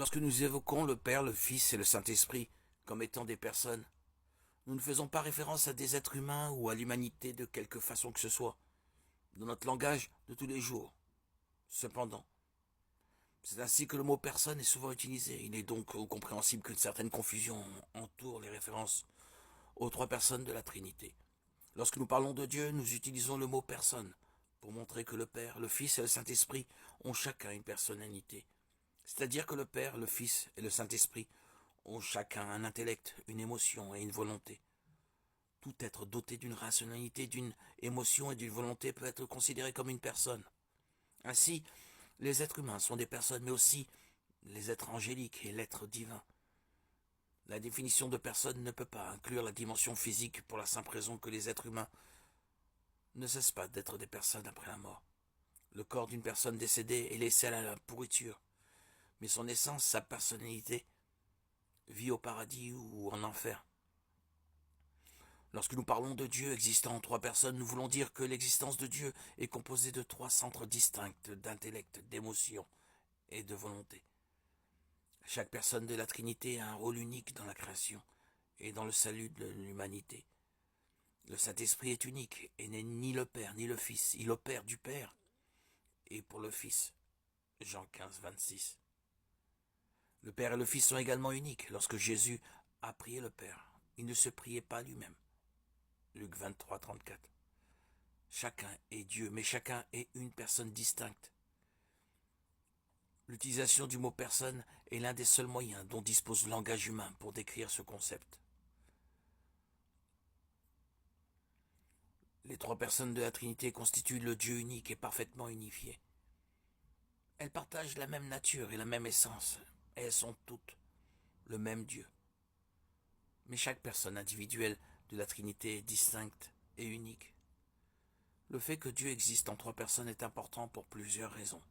Lorsque nous évoquons le Père, le Fils et le Saint-Esprit comme étant des personnes, nous ne faisons pas référence à des êtres humains ou à l'humanité de quelque façon que ce soit, dans notre langage de tous les jours. Cependant, c'est ainsi que le mot personne est souvent utilisé. Il est donc compréhensible qu'une certaine confusion entoure les références aux trois personnes de la Trinité. Lorsque nous parlons de Dieu, nous utilisons le mot personne pour montrer que le Père, le Fils et le Saint-Esprit ont chacun une personnalité. C'est-à-dire que le Père, le Fils et le Saint-Esprit ont chacun un intellect, une émotion et une volonté. Tout être doté d'une rationalité, d'une émotion et d'une volonté peut être considéré comme une personne. Ainsi, les êtres humains sont des personnes, mais aussi les êtres angéliques et l'être divin. La définition de personne ne peut pas inclure la dimension physique pour la simple raison que les êtres humains ne cessent pas d'être des personnes après la mort. Le corps d'une personne décédée est laissé à la pourriture, mais son essence, sa personnalité, vit au paradis ou en enfer. Lorsque nous parlons de Dieu existant en trois personnes, nous voulons dire que l'existence de Dieu est composée de trois centres distincts d'intellect, d'émotion et de volonté. Chaque personne de la Trinité a un rôle unique dans la création et dans le salut de l'humanité. Le Saint-Esprit est unique et n'est ni le Père ni le Fils. Il opère du Père et pour le Fils. Jean 15, 26. Le Père et le Fils sont également uniques. Lorsque Jésus a prié le Père, il ne se priait pas lui-même. Luc 23, 34. Chacun est Dieu, mais chacun est une personne distincte. L'utilisation du mot personne est l'un des seuls moyens dont dispose le langage humain pour décrire ce concept. Les trois personnes de la Trinité constituent le Dieu unique et parfaitement unifié. Elles partagent la même nature et la même essence, et elles sont toutes le même Dieu. Mais chaque personne individuelle de la Trinité est distincte et unique. Le fait que Dieu existe en trois personnes est important pour plusieurs raisons.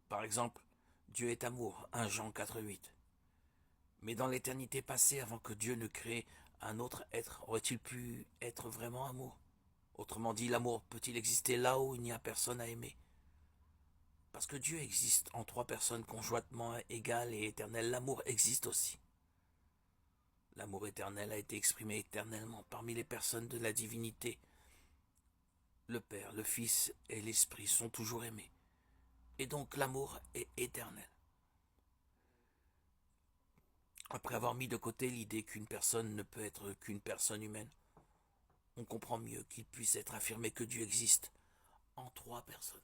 Par exemple, Dieu est amour, 1 Jean 4,8. Mais dans l'éternité passée, avant que Dieu ne crée un autre être, aurait-il pu être vraiment amour? Autrement dit, l'amour peut-il exister là où il n'y a personne à aimer? Parce que Dieu existe en trois personnes conjointement égales et éternelles, l'amour existe aussi. L'amour éternel a été exprimé éternellement parmi les personnes de la divinité. Le Père, le Fils et l'Esprit sont toujours aimés. Et donc l'amour est éternel. Après avoir mis de côté l'idée qu'une personne ne peut être qu'une personne humaine, on comprend mieux qu'il puisse être affirmé que Dieu existe en trois personnes.